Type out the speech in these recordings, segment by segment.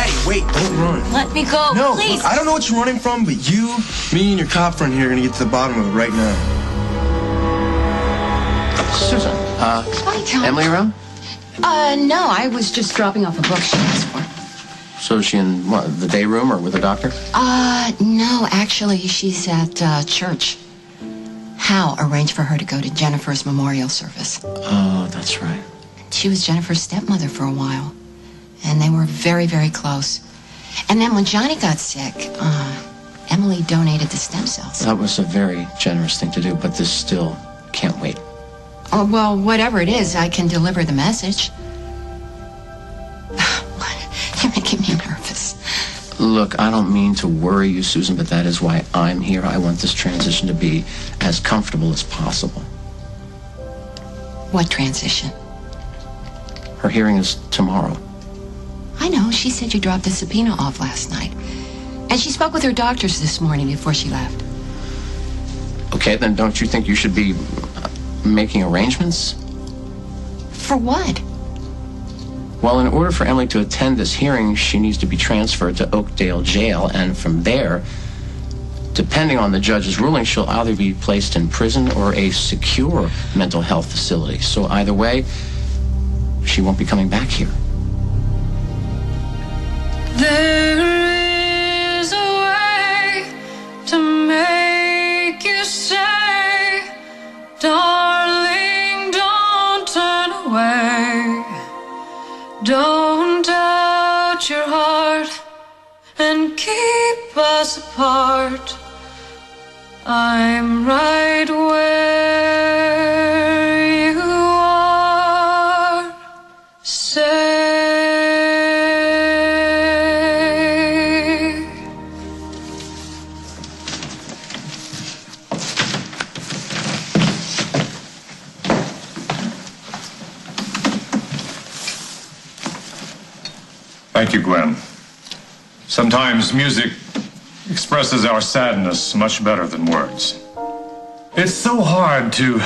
Maddie, wait, don't run. Let me go, no, please. Look, I don't know what you're running from, but me and your cop friend here are gonna get to the bottom of it right now. Susan, Hi, Tom. Emily around? No, I was just dropping off a book she asked for. So is she in, what, the day room or with a doctor? No, actually, she's at, church. Hal arranged for her to go to Jennifer's memorial service. Oh, that's right. She was Jennifer's stepmother for a while. And they were very, very close. And then when Johnny got sick, Emily donated the stem cells. That was a very generous thing to do, but this still can't wait. Oh, well, whatever it is, I can deliver the message. You're making me nervous. Look, I don't mean to worry you, Susan, but that is why I'm here. I want this transition to be as comfortable as possible. What transition? Her hearing is tomorrow. I know. She said you dropped the subpoena off last night. And she spoke with her doctors this morning before she left. Okay, then don't you think you should be making arrangements? For what? Well, in order for Emily to attend this hearing, she needs to be transferred to Oakdale Jail, and from there, depending on the judge's ruling, she'll either be placed in prison or a secure mental health facility. So either way, she won't be coming back here. There is a way to make you say, darling, don't turn away. Don't doubt your heart and keep us apart. I'm right where you are. Say. Thank you, Gwen. Sometimes music expresses our sadness much better than words. It's so hard to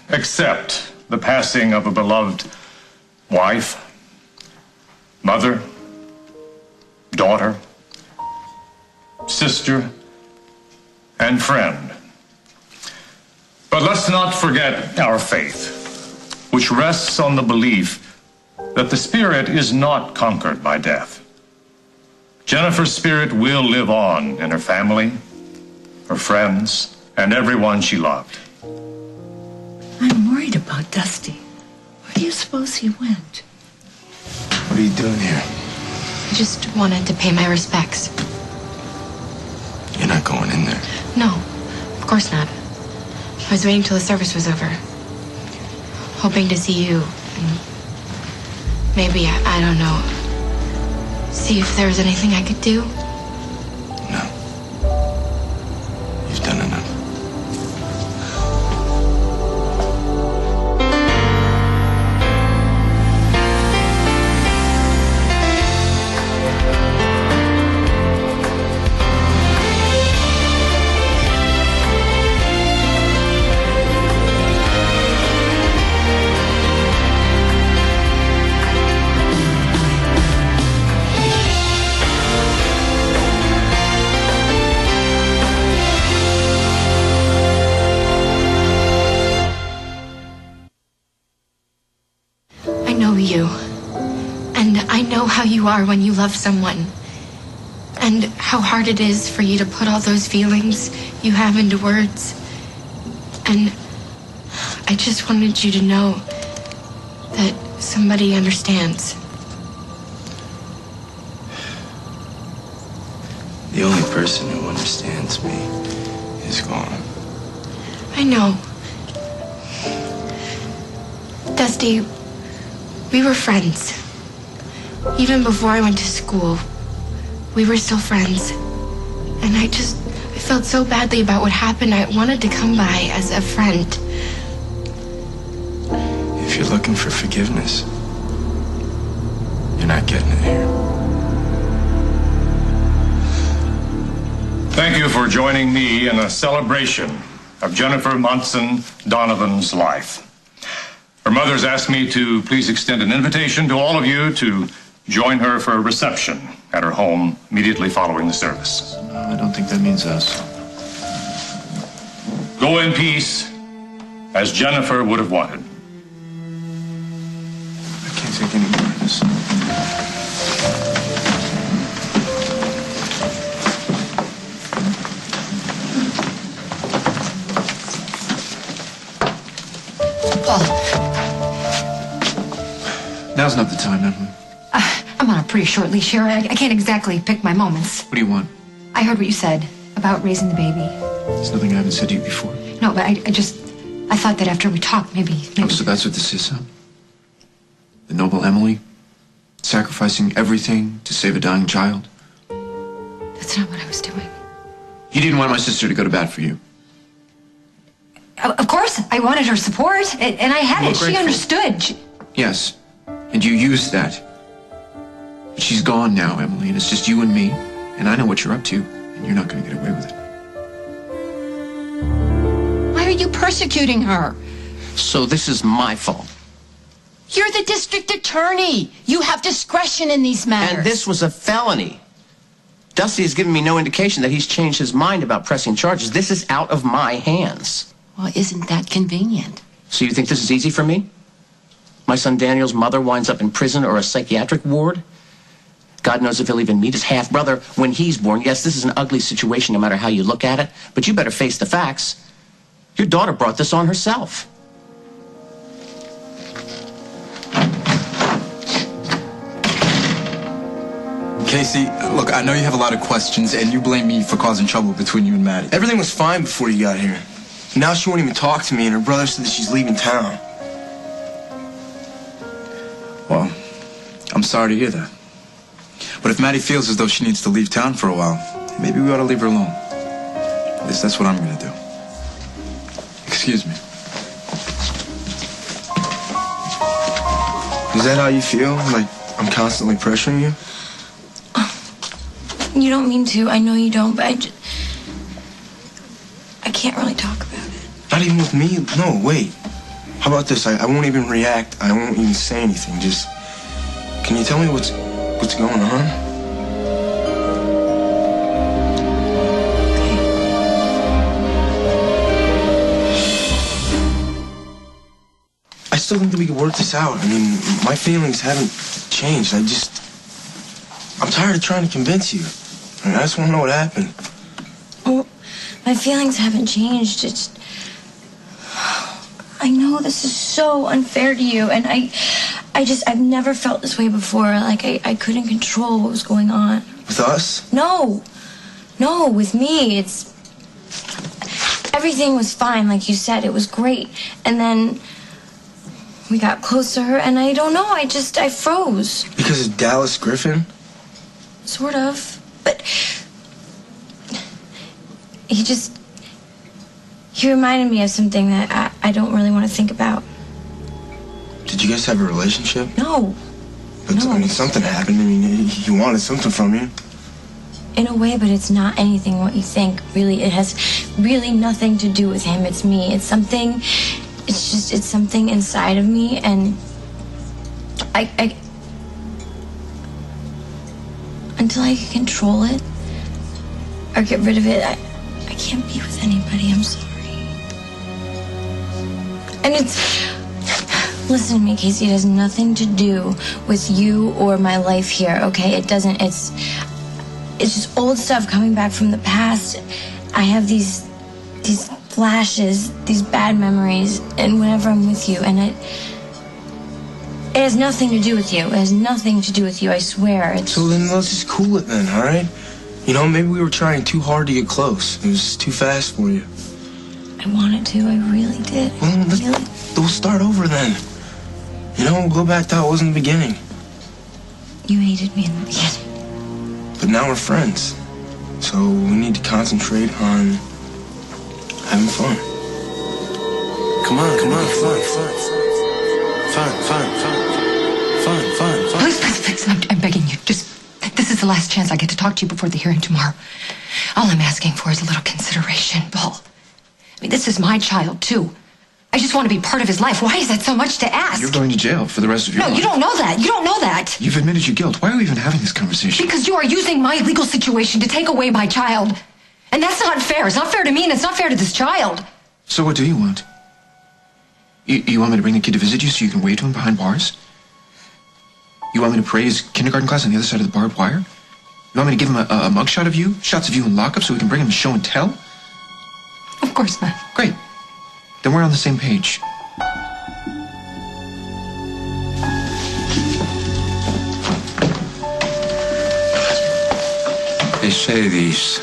accept the passing of a beloved wife, mother, daughter, sister, and friend. But let's not forget our faith, which rests on the belief that the spirit is not conquered by death. Jennifer's spirit will live on in her family, her friends, and everyone she loved. I'm worried about Dusty. Where do you suppose he went? What are you doing here? I just wanted to pay my respects. You're not going in there. No, of course not. I was waiting till the service was over. Hoping to see you. And maybe, I don't know, see if there was anything I could do. No. You've done enough. You. And I know how you are when you love someone. And how hard it is for you to put all those feelings you have into words. And I just wanted you to know that somebody understands. The only person who understands me is gone. I know. Dusty, we were friends. Even before I went to school, we were still friends. And I felt so badly about what happened. I wanted to come by as a friend. If you're looking for forgiveness, you're not getting it here. Thank you for joining me in a celebration of Jennifer Munson Donovan's life. Her mother's asked me to please extend an invitation to all of you to join her for a reception at her home immediately following the service. No, I don't think that means us. Go in peace, as Jennifer would have wanted. I can't take any more of this. Paul, Now's not the time, Emily. I'm on a pretty short leash here. I can't exactly pick my moments. What do you want? I heard what you said about raising the baby. There's nothing I haven't said to you before. No, but I thought that after we talked, maybe. Oh, so that's what this is, huh? The noble Emily? Sacrificing everything to save a dying child? That's not what I was doing. You didn't want my sister to go to bat for you. Of course, I wanted her support, and I had it. She understood. Yes, and you used that. But she's gone now, Emily, and it's just you and me, and I know what you're up to, and you're not going to get away with it. Why are you persecuting her? So this is my fault. You're the district attorney. You have discretion in these matters. And this was a felony. Dusty has given me no indication that he's changed his mind about pressing charges. This is out of my hands. Well, isn't that convenient? So you think this is easy for me? My son Daniel's mother winds up in prison or a psychiatric ward? God knows if he'll even meet his half-brother when he's born. Yes, this is an ugly situation no matter how you look at it, but you better face the facts. Your daughter brought this on herself. Casey, look, I know you have a lot of questions, and you blame me for causing trouble between you and Maddie. Everything was fine before you got here. Now she won't even talk to me, and her brother said that she's leaving town. Well, I'm sorry to hear that. But if Maddie feels as though she needs to leave town for a while, maybe we ought to leave her alone. At least that's what I'm going to do. Excuse me. Is that how you feel? Like I'm constantly pressuring you? You don't mean to. I know you don't, but I can't really talk about it. Not even with me? No, wait. How about this? I won't even react. I won't even say anything. Just, can you tell me what's going on? I still think that we can work this out. I mean, my feelings haven't changed. I'm tired of trying to convince you. I mean, I just want to know what happened. Well, my feelings haven't changed. I know this is so unfair to you, and I've never felt this way before. Like, I couldn't control what was going on. With us? No, with me. Everything was fine, like you said. It was great. And then we got closer, and I don't know, I froze. Because of Dallas Griffin? Sort of. But he reminded me of something that I don't really want to think about. Did you guys have a relationship? No. But, No. I mean, something happened. I mean, he wanted something from you. In a way, but it's not anything what you think, really. It has really nothing to do with him. It's me. It's something inside of me, and I until I can control it or get rid of it, I can't be with anybody. I'm sorry. And listen to me, Casey, it has nothing to do with you or my life here, okay? It doesn't. It's just old stuff coming back from the past. I have these flashes, these bad memories, and whenever I'm with you, and it has nothing to do with you. It has nothing to do with you, I swear. So then let's just cool it then, all right? You know, maybe we were trying too hard to get close. It was too fast for you. I wanted to. I really did. Well, we'll start over then. You know, we'll go back to how it was in the beginning. You hated me in the beginning. But now we're friends. So we need to concentrate on having fun. Come on, fun. Please, I'm begging you. This is the last chance I get to talk to you before the hearing tomorrow. All I'm asking for is a little consideration, Paul. I mean, this is my child, too. I just want to be part of his life. Why is that so much to ask? You're going to jail for the rest of your life. No, you don't know that. You don't know that. You've admitted your guilt. Why are we even having this conversation? Because you are using my legal situation to take away my child. And that's not fair. It's not fair to me, and it's not fair to this child. So what do you want? You want me to bring the kid to visit you so you can wave to him behind bars? You want me to parade his kindergarten class on the other side of the barbed wire? You want me to give him a mugshot of you? Shots of you in lockup so we can bring him to show and tell? Of course not. Great. Then we're on the same page. They say these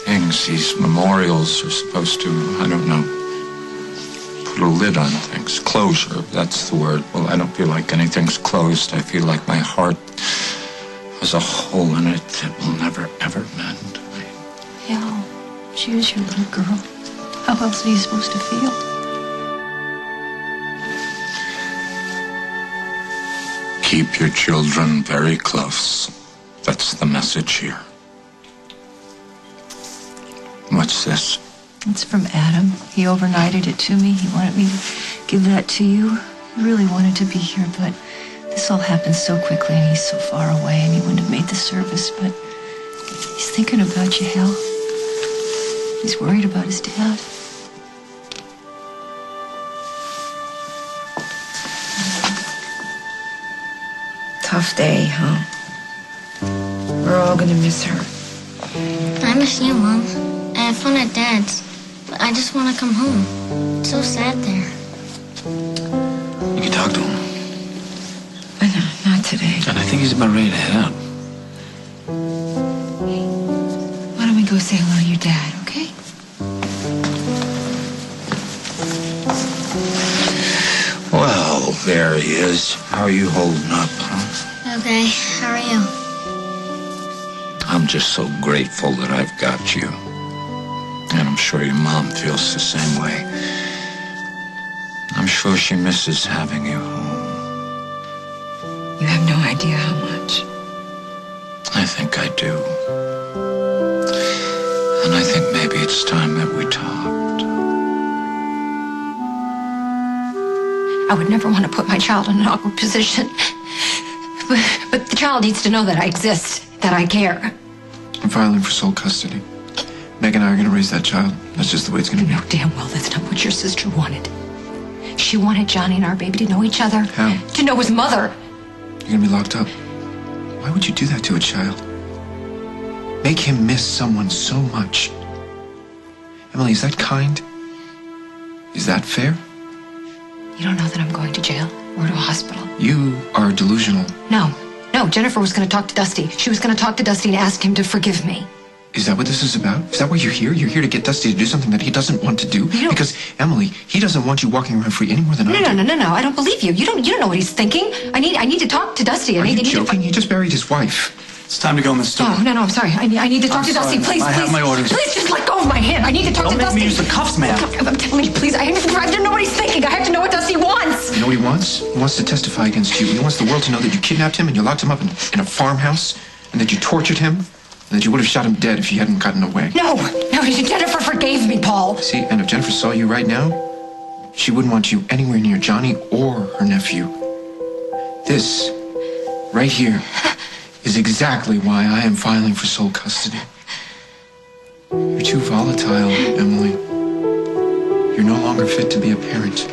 things, these memorials are supposed to, I don't know, put a lid on things. Closure, that's the word. Well, I don't feel like anything's closed. I feel like my heart has a hole in it that will never, ever mend. Yeah, she was your little girl. How else are you supposed to feel? Keep your children very close. That's the message here. What's this? It's from Adam. He overnighted it to me. He wanted me to give that to you. He really wanted to be here, but this all happened so quickly, and he's so far away, and he wouldn't have made the service, but he's thinking about you, Hal. He's worried about his dad. Tough day, huh? We're all gonna miss her. I miss you, Mom. I have fun at Dad's, but I just want to come home. It's so sad there. You can talk to him. Not today. And I think he's about ready to head out. Why don't we go say hello to your dad, okay? Well, there he is. How are you holding up, huh? Okay, how are you? I'm just so grateful that I've got you. And I'm sure your mom feels the same way. I'm sure she misses having you home. You have no idea how much. I think I do. And I think maybe it's time that we talked. I would never want to put my child in an awkward position. But the child needs to know that I exist, that I care. I'm filing for sole custody. Meg and I are going to raise that child. That's just the way it's going to be. You know damn well that's not what your sister wanted. She wanted Johnny and our baby to know each other. How? To know his mother. You're going to be locked up. Why would you do that to a child? Make him miss someone so much. Emily, is that kind? Is that fair? You don't know that I'm going to jail or to a hospital. You are delusional. No, Jennifer was going to talk to Dusty. She was going to talk to Dusty and ask him to forgive me. Is that what this is about? Is that why you're here? You're here to get Dusty to do something that he doesn't want to do? Because, Emily, he doesn't want you walking around free any more than I do. No. I don't believe you. You don't know what he's thinking. I need to talk to Dusty. Are you joking? He just buried his wife. It's time to go, Miss Stewart. No, I'm sorry. I need to talk to Dusty. Please. I have my orders. Please just let go of my hand. I need to talk to Dusty. Don't make me use the cuffs, ma'am. I'm telling you, please. I have to know what he's thinking. I have to know what Dusty wants. You know what he wants? He wants to testify against you. He wants the world to know that you kidnapped him and you locked him up in a farmhouse and that you tortured him and that you would have shot him dead if you hadn't gotten away. No, Jennifer forgave me, Paul. See, and if Jennifer saw you right now, she wouldn't want you anywhere near Johnny or her nephew. This, right here, is exactly why I am filing for sole custody. You're too volatile, Emily. You're no longer fit to be a parent.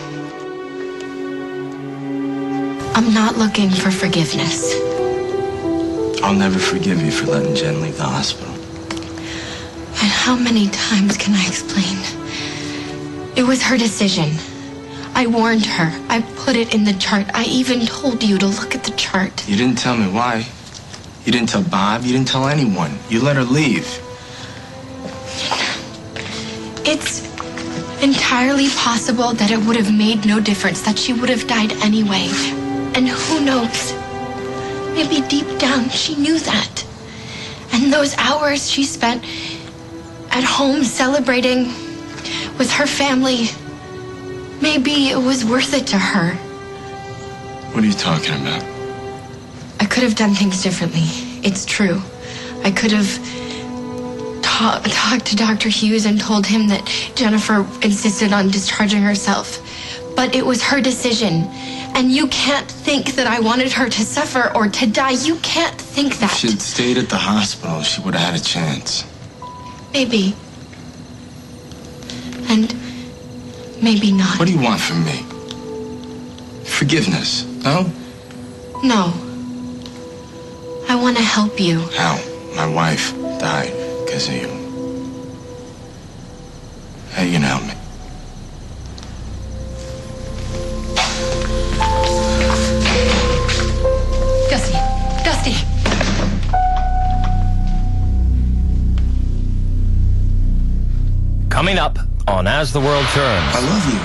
I'm not looking for forgiveness. I'll never forgive you for letting Jen leave the hospital. And how many times can I explain? It was her decision. I warned her. I put it in the chart. I even told you to look at the chart. You didn't tell me why. You didn't tell Bob. You didn't tell anyone. You let her leave. It's entirely possible that it would have made no difference, that she would have died anyway. And who knows? Maybe deep down she knew that. And those hours she spent at home celebrating with her family, maybe it was worth it to her. What are you talking about? I could have done things differently. It's true. I could have talked to Dr. Hughes and told him that Jennifer insisted on discharging herself. But it was her decision. And you can't think that I wanted her to suffer or to die. You can't think that. If she'd stayed at the hospital, she would have had a chance. Maybe. And maybe not. What do you want from me? Forgiveness, no? No. I want to help you. How? My wife died because of you. How you gonna help me? Dusty! Coming up on As the World Turns. I love you.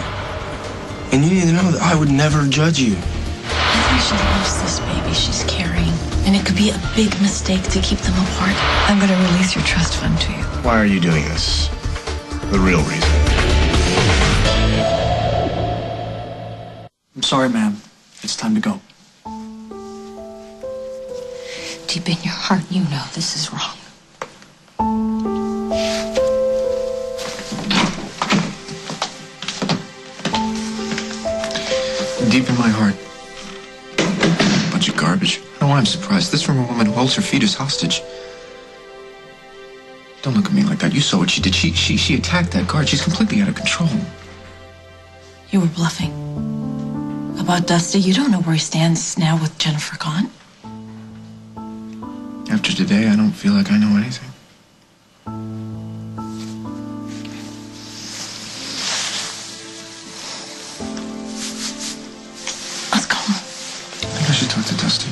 And you need to know that I would never judge you. I think she loves this baby she's carrying. And it could be a big mistake to keep them apart. I'm going to release your trust fund to you. Why are you doing this? The real reason. I'm sorry, ma'am. It's time to go. Deep in your heart, you know this is wrong. Deep in my heart. Bunch of garbage. I don't know why I'm surprised. This from a woman who holds her fetus hostage. Don't look at me like that. You saw what she did. She attacked that guard. She's completely out of control. You were bluffing. About Dusty, you don't know where he stands now with Jennifer gone. After today, I don't feel like I know anything. Let's go. I think I should talk to Dusty.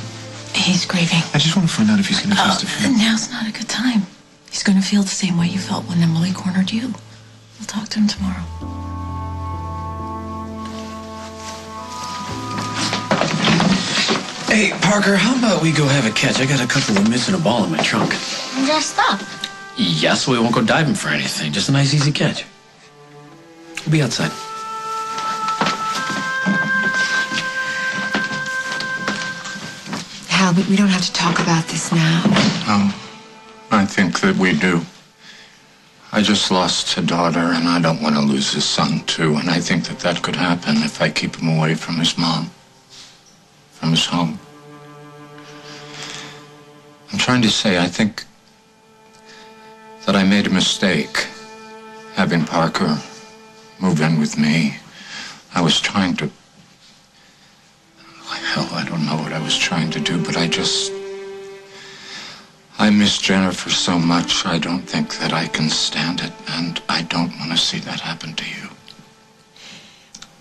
He's grieving. I just want to find out if he's going to testify. Now's not a good time. He's going to feel the same way you felt when Emily cornered you. We'll talk to him tomorrow. Hey, Parker, how about we go have a catch? I got a couple of mitts and a ball in my trunk. I'm dressed up. Yes, we won't go diving for anything. Just a nice, easy catch. We'll be outside. Hal, we don't have to talk about this now. No, I think that we do. I just lost a daughter, and I don't want to lose his son, too. And I think that that could happen if I keep him away from his mom, from his home. I'm trying to say, I think that I made a mistake having Parker move in with me. I was trying to... Hell, I don't know what I was trying to do, but I miss Jennifer so much, I don't think that I can stand it, and I don't want to see that happen to you.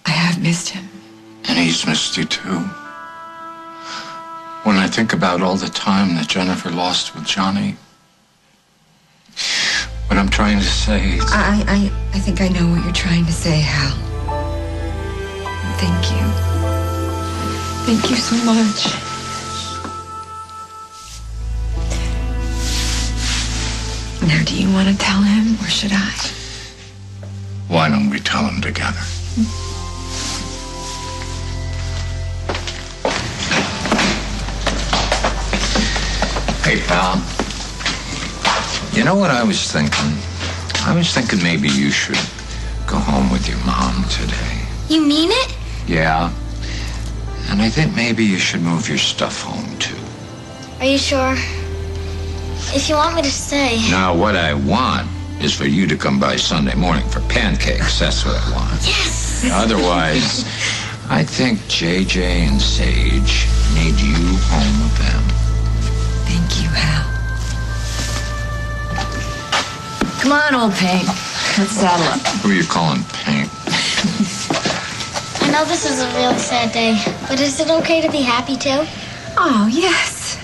I have missed him. And he's missed you, too. When I think about all the time that Jennifer lost with Johnny, what I'm trying to say... I think I know what you're trying to say, Hal. Thank you. Thank you so much. Now, do you want to tell him, or should I? Why don't we tell him together? Hey, pal. You know what I was thinking? I was thinking maybe you should go home with your mom today. You mean it? Yeah. And I think maybe you should move your stuff home, too. Are you sure? If you want me to stay. Now, what I want is for you to come by Sunday morning for pancakes. That's what I want. Yes! Otherwise, I think JJ and Sage need you home with them. Thank you, Hal. Come on, old Paint. Let's saddle up. Who are you calling Paint? I know this is a really sad day, but is it okay to be happy too? Oh, yes.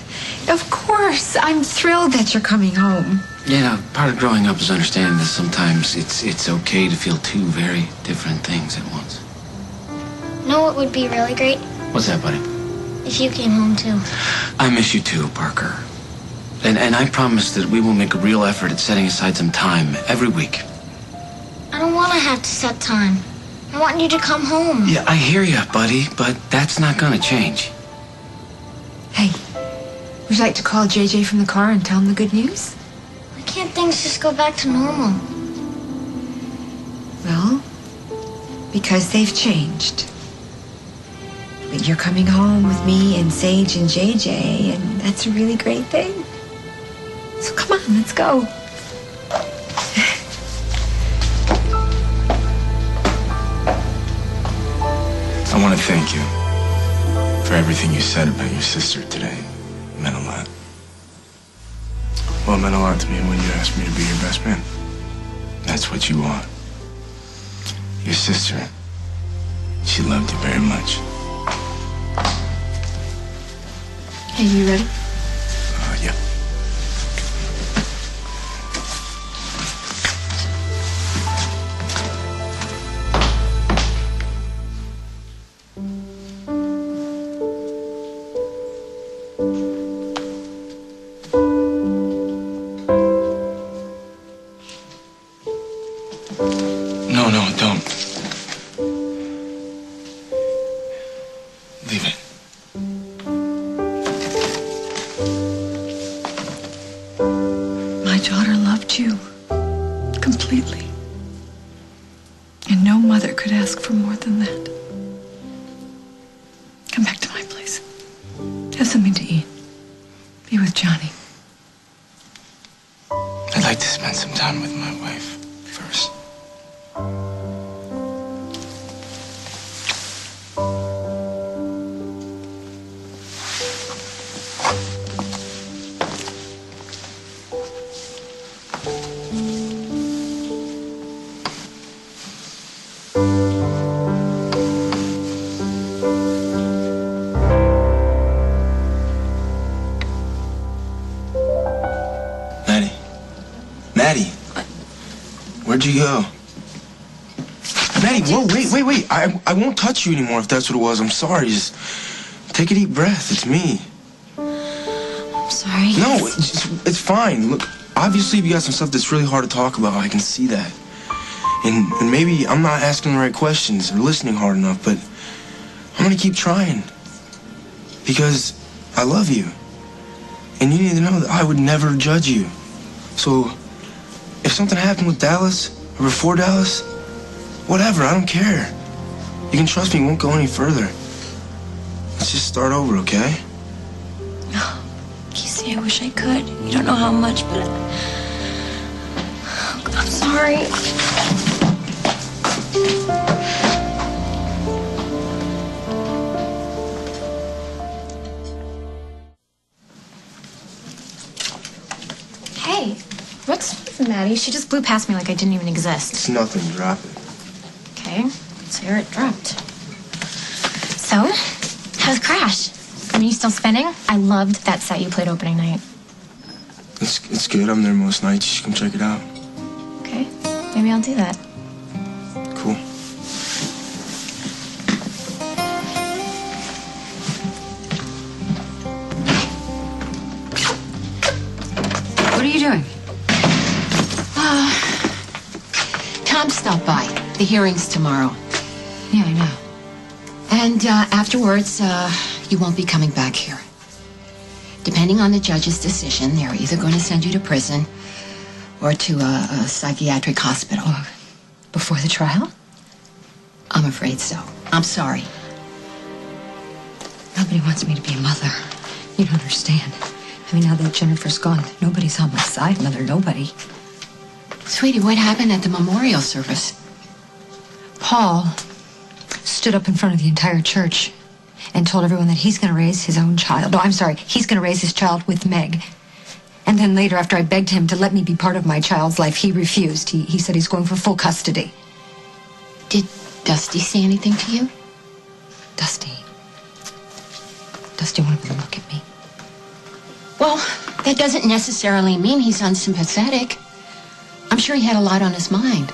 Of course. I'm thrilled that you're coming home. Yeah, part of growing up is understanding that sometimes it's okay to feel two very different things at once. Know what would be really great? What's that, buddy? If you came home too. I miss you too, Parker. And I promise that we will make a real effort at setting aside some time every week. I don't want to have to set time. I want you to come home. Yeah, I hear you, buddy, but that's not gonna change. Hey, would you like to call JJ from the car and tell him the good news? I can't things just go back to normal? Well, because they've changed. But you're coming home with me and Sage and JJ, and that's a really great thing. So come on, let's go. I want to thank you for everything you said about your sister today. It meant a lot. Well, it meant a lot to me when you asked me to be your best man. That's what you are. Your sister, she loved you very much. Hey, you ready? Yeah. No, don't. Leave it. My daughter loved you completely. And no mother could ask for more than that. Come back to my place. Have something to eat. Be with Johnny. I'd like to spend some time with my wife first. Maddie. Where'd you go? Maddie, whoa, wait. I won't touch you anymore if that's what it was. I'm sorry. Just take a deep breath. It's me. I'm sorry. No, it's fine. Look, obviously you got some stuff that's really hard to talk about. I can see that. And maybe I'm not asking the right questions or listening hard enough, but I'm gonna keep trying. Because I love you. And you need to know that I would never judge you. So, if something happened with Dallas, or before Dallas, whatever, I don't care. You can trust me, it won't go any further. Let's just start over, okay? Casey, I wish I could. You don't know how much, but I'm sorry. Hey, what's with Maddie? She just blew past me like I didn't even exist. It's nothing, drop it. Okay, let's hear it dropped. So, how's Crash? I mean, you still spinning? I loved that set you played opening night. It's good. I'm there most nights. You should come check it out. Okay, maybe I'll do that. Cool. What are you doing? Tom stopped by. The hearing's tomorrow. Yeah, I know. And afterwards, you won't be coming back here. Depending on the judge's decision, they're either going to send you to prison or to a psychiatric hospital. Before the trial? I'm afraid so. I'm sorry. Nobody wants me to be a mother. You don't understand. I mean, now that Jennifer's gone, nobody's on my side, Mother. Nobody. Sweetie, what happened at the memorial service? Paul stood up in front of the entire church and told everyone that he's going to raise his own child. No, I'm sorry. He's going to raise his child with Meg. And then later, after I begged him to let me be part of my child's life, he refused. He said he's going for full custody. Did Dusty say anything to you? Dusty won't even look at me. Well, that doesn't necessarily mean he's unsympathetic. I'm sure he had a lot on his mind.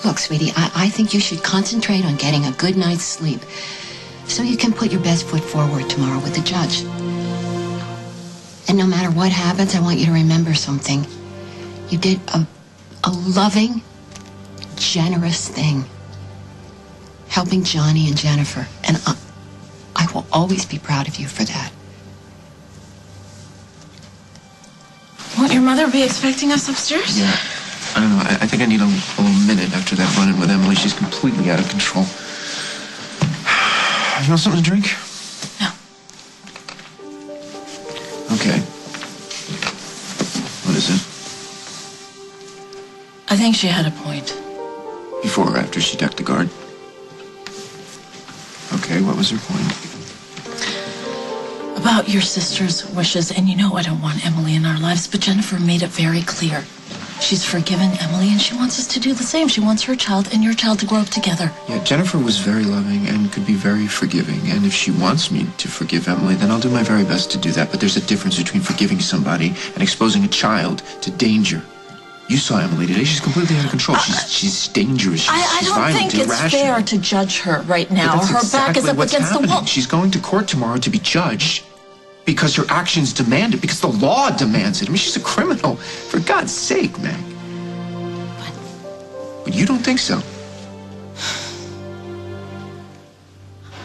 Look, sweetie, I think you should concentrate on getting a good night's sleep so you can put your best foot forward tomorrow with the judge. And no matter what happens, I want you to remember something. You did a loving, generous thing, helping Johnny and Jennifer, and I will always be proud of you for that. Won't your mother be expecting us upstairs? Yeah. I don't know. I think I need a little minute after that run-in with Emily. She's completely out of control. You want something to drink? No. Okay. What is it? I think she had a point. Before or after she ducked the guard? Okay, what was her point? About your sister's wishes, and you know I don't want Emily in our lives, but Jennifer made it very clear. She's forgiven Emily, and she wants us to do the same. She wants her child and your child to grow up together. Yeah, Jennifer was very loving and could be very forgiving. And if she wants me to forgive Emily, then I'll do my very best to do that. But there's a difference between forgiving somebody and exposing a child to danger. You saw Emily today. She's completely out of control. She's dangerous. She's I don't violent, think it's irrational. fair to judge her right now. But Her that's back is exactly up what's against happening. the wall. She's going to court tomorrow to be judged because her actions demand it, because the law demands it. I mean, she's a criminal. For God's sake, Meg. But you don't think so?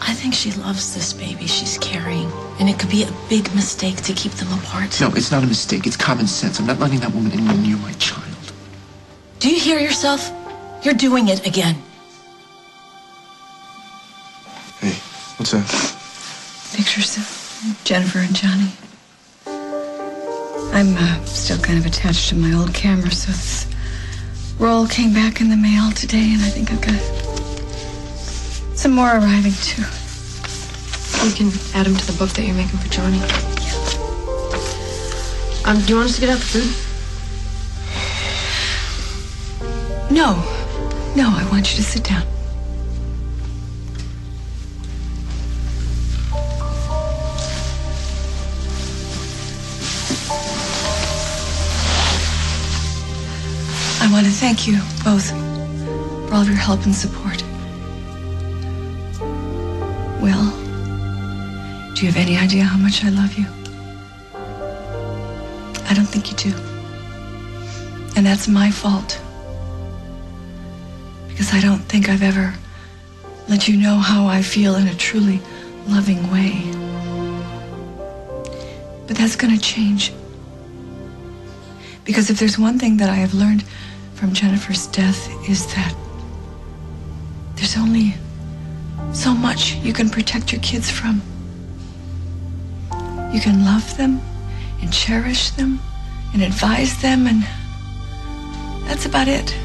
I think she loves this baby she's carrying, and it could be a big mistake to keep them apart. No, it's not a mistake. It's common sense. I'm not letting that woman anywhere near my child. Do you hear yourself? You're doing it again. Hey, what's that? Pictures of Jennifer and Johnny. I'm still kind of attached to my old camera, so this roll came back in the mail today, and I think I've got some more arriving too. You can add them to the book that you're making for Johnny. Do you want us to get out the food? No, I want you to sit down. I want to thank you both for all of your help and support. Will, do you have any idea how much I love you? I don't think you do. And that's my fault. Because I don't think I've ever let you know how I feel in a truly loving way. But that's going to change. Because if there's one thing that I have learned from Jennifer's death is that there's only so much you can protect your kids from. You can love them and cherish them and advise them, and that's about it.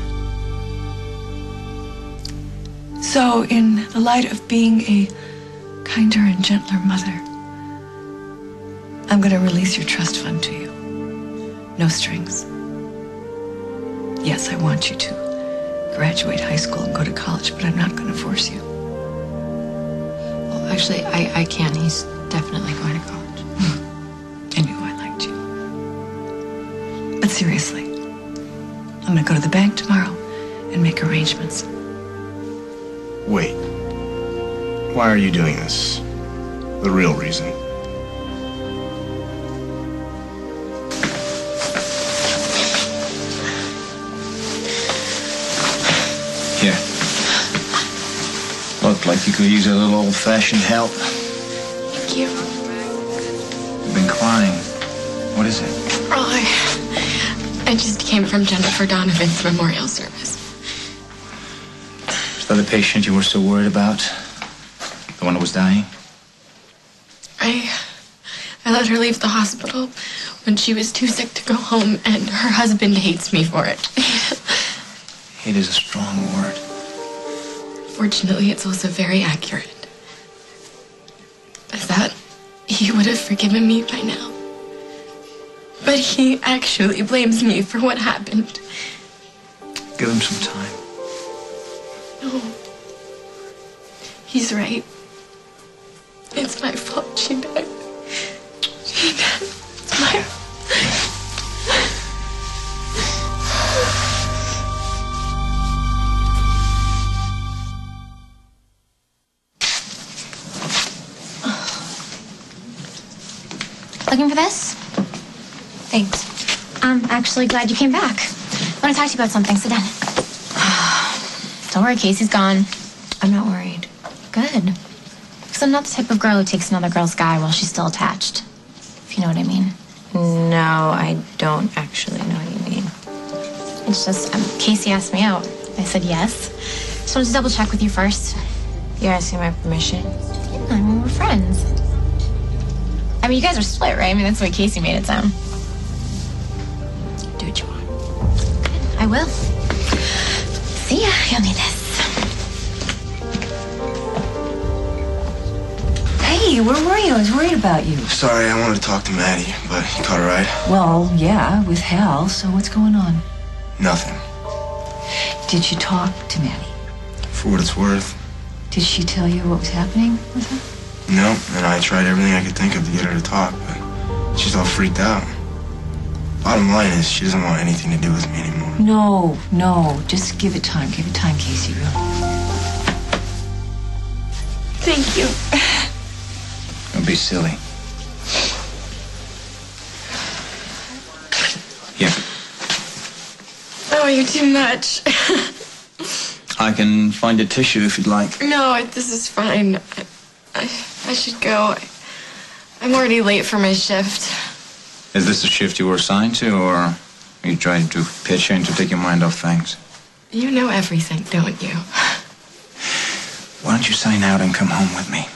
So, in the light of being a kinder and gentler mother, I'm going to release your trust fund to you. No strings. Yes, I want you to graduate high school and go to college, but I'm not going to force you. Well, actually, I can. He's definitely going to college. I knew I liked you. But seriously, I'm going to go to the bank tomorrow and make arrangements. Wait. Why are you doing this? The real reason. Here. Looked like you could use a little old-fashioned help. Thank you. You've been crying. What is it? Oh, I just came from Jennifer Donovan's memorial service. Is that the patient you were so worried about? The one that was dying? I let her leave the hospital when she was too sick to go home, and her husband hates me for it. Hate is a strong word. Fortunately, it's also very accurate. I thought he would have forgiven me by now. But he actually blames me for what happened. Give him some time. No. He's right. It's my fault she died. She died. It's my Looking for this? Thanks. I'm actually glad you came back. I want to talk to you about something. Sit down. Don't worry, Casey's gone. I'm not worried. Good. Because I'm not the type of girl who takes another girl's guy while she's still attached. If you know what I mean. No, I don't actually know what you mean. It's just, Casey asked me out. I said yes. Just wanted to double check with you first. You're asking my permission? Yeah, I mean, we're friends. I mean, you guys are split, right? I mean, that's the way Casey made it sound. Do what you want. I will. See ya. You'll need this. Hey, where were you? I was worried about you. Sorry, I wanted to talk to Maddie, but you caught her right? Well, yeah, with Hal, so what's going on? Nothing. Did you talk to Maddie? For what it's worth. Did she tell you what was happening with her? No, and I tried everything I could think of to get her to talk, but she's all freaked out. Bottom line is, she doesn't want anything to do with me anymore. No, just give it time. Give it time, Casey, really. Thank you. Don't be silly. Here. Oh, you're too much. I can find a tissue if you'd like. No, this is fine. I should go. I'm already late for my shift. Is this a shift you were assigned to, or are you trying to pitch in to take your mind off things? You know everything, don't you? Why don't you sign out and come home with me?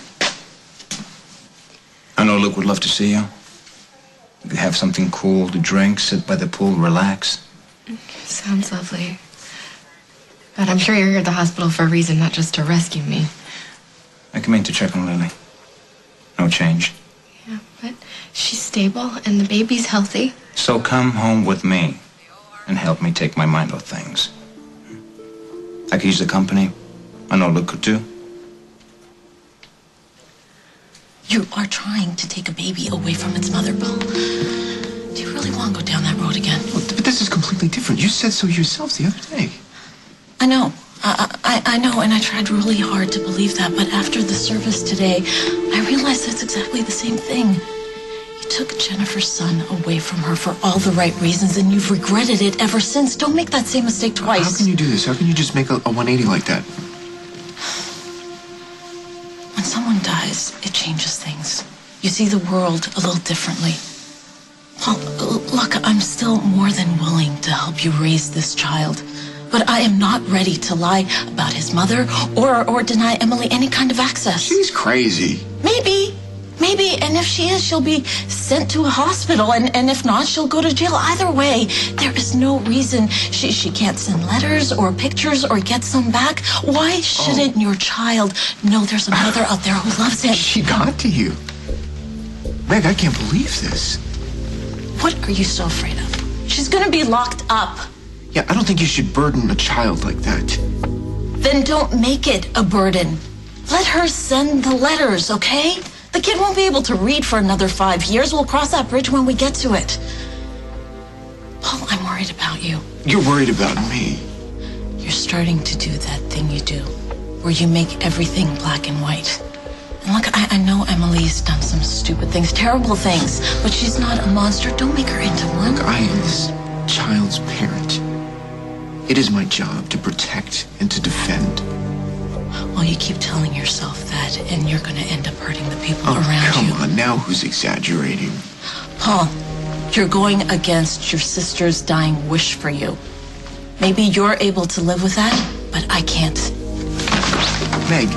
I know Luke would love to see you. We could have something cool to drink, sit by the pool, relax. Sounds lovely. But I'm sure you're here at the hospital for a reason, not just to rescue me. I came in to check on Lily. No change. Yeah, but she's stable and the baby's healthy. So come home with me and help me take my mind off things. I could use the company. I know Luke could too. You are trying to take a baby away from its mother, Paul. Do you really want to go down that road again? But this is completely different. You said so yourself the other day. I know. I know, and I tried really hard to believe that, but after the service today, I realized it's exactly the same thing. You took Jennifer's son away from her for all the right reasons, and you've regretted it ever since. Don't make that same mistake twice. How can you do this? How can you just make a 180 like that? When someone dies, it changes things. You see the world a little differently. Paul, look, I'm still more than willing to help you raise this child. But I am not ready to lie about his mother or deny Emily any kind of access. She's crazy. Maybe. And if she is, she'll be sent to a hospital. And if not, she'll go to jail. Either way, there is no reason she can't send letters or pictures or get some back. Why shouldn't your child know there's a mother out there who loves him? She got to you. Meg, I can't believe this. What are you so afraid of? She's gonna be locked up. Yeah, I don't think you should burden a child like that. Then don't make it a burden. Let her send the letters, okay? The kid won't be able to read for another 5 years. We'll cross that bridge when we get to it. Paul, I'm worried about you. You're worried about me. You're starting to do that thing you do, where you make everything black and white. And look, I know Emily's done some stupid things, terrible things, but she's not a monster. Don't make her into one. Look, I am this child's parent. It is my job to protect and to defend. Well, you keep telling yourself that, and you're going to end up hurting the people around you. Come on, now who's exaggerating? Paul, you're going against your sister's dying wish for you. Maybe you're able to live with that, but I can't. Meg.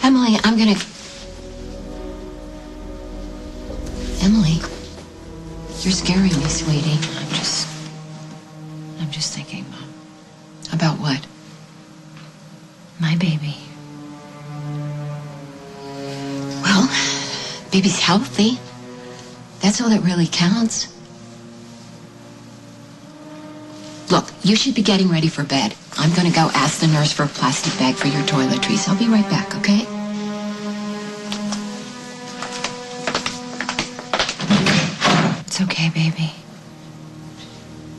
Emily, Emily, you're scaring me, sweetie. I'm just thinking, Mom. About what? My baby. Well, baby's healthy. That's all that really counts. Look, you should be getting ready for bed. I'm gonna go ask the nurse for a plastic bag for your toiletries. I'll be right back, okay? It's okay, baby.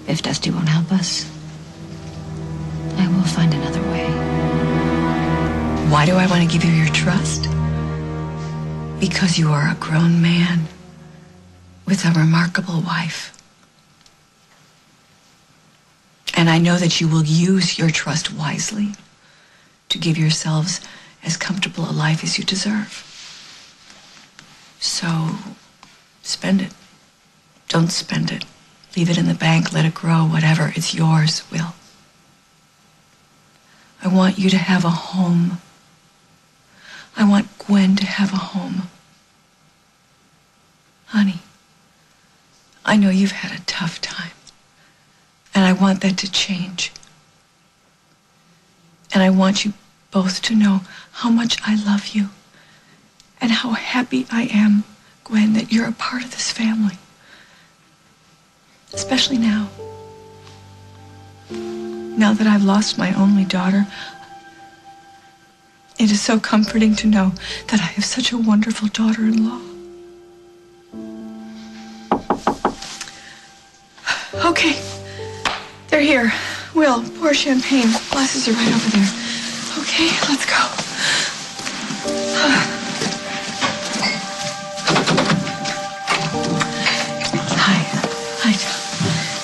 If Dusty won't help us, I will find another way. Why do I want to give you your trust? Because you are a grown man with a remarkable wife. And I know that you will use your trust wisely to give yourselves as comfortable a life as you deserve. spend it. Don't spend it. Leave it in the bank, let it grow, whatever. It's yours, Will. I want you to have a home. I want Gwen to have a home. Honey, I know you've had a tough time, and I want that to change. And I want you both to know how much I love you and how happy I am, Gwen, that you're a part of this family. Especially now. Now that I've lost my only daughter, it is so comforting to know that I have such a wonderful daughter-in-law. Okay, they're here. Will, pour champagne. Glasses are right over there. Okay, let's go. Hi, Tom.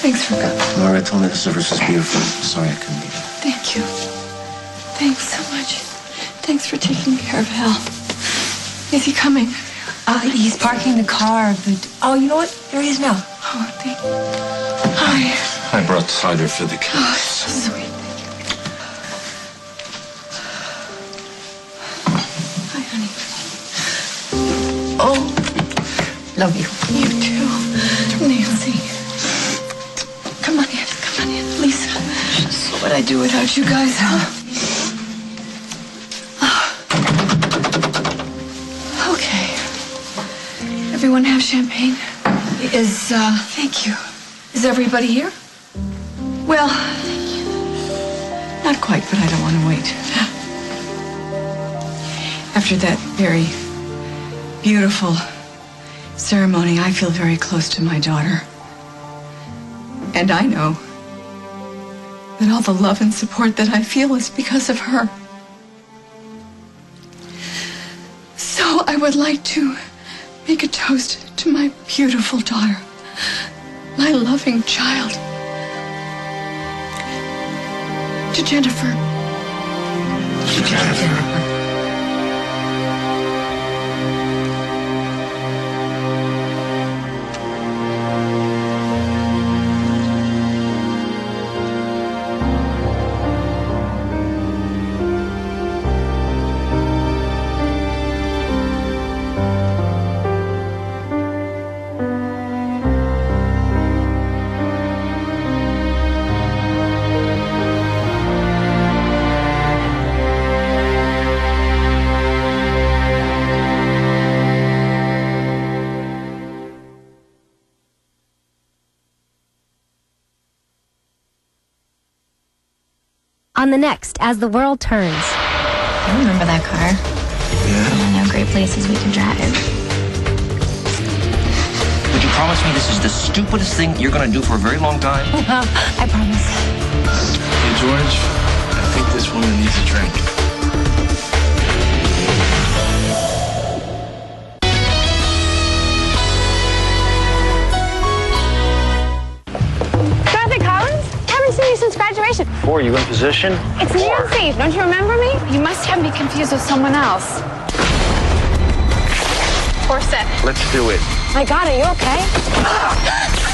Thanks for coming. Laura told me the service was beautiful. Sorry I couldn't be there. Thank you. Thanks so much. Thanks for taking care of Hal. Is he coming? He's parking the car, but... Oh, you know what? There he is now. Oh, thank you. Hi. I brought cider for the kids. Oh, so sweet. Hi, honey. Oh, Love you. you too. Nancy. Come on in. Come on in. Lisa. What would I do without you guys, huh? Okay. Everyone have champagne? Thank you. Is everybody here? Well, not quite, but I don't want to wait. After that very beautiful ceremony, I feel very close to my daughter. And I know that all the love and support that I feel is because of her. So I would like to make a toast to my beautiful daughter, my loving child. To Jennifer. To Jennifer. On the next, As the World Turns. I remember that car. Yeah? I know great places we can drive. Would you promise me this is the stupidest thing you're going to do for a very long time? I promise. Hey, George, I think this woman needs a drink. Dorothy Collins? Haven't seen you since graduation. 4, you in position? It's Nancy. Don't you remember me? You must have me confused with someone else. 4 set. Let's do it. My God, are you okay?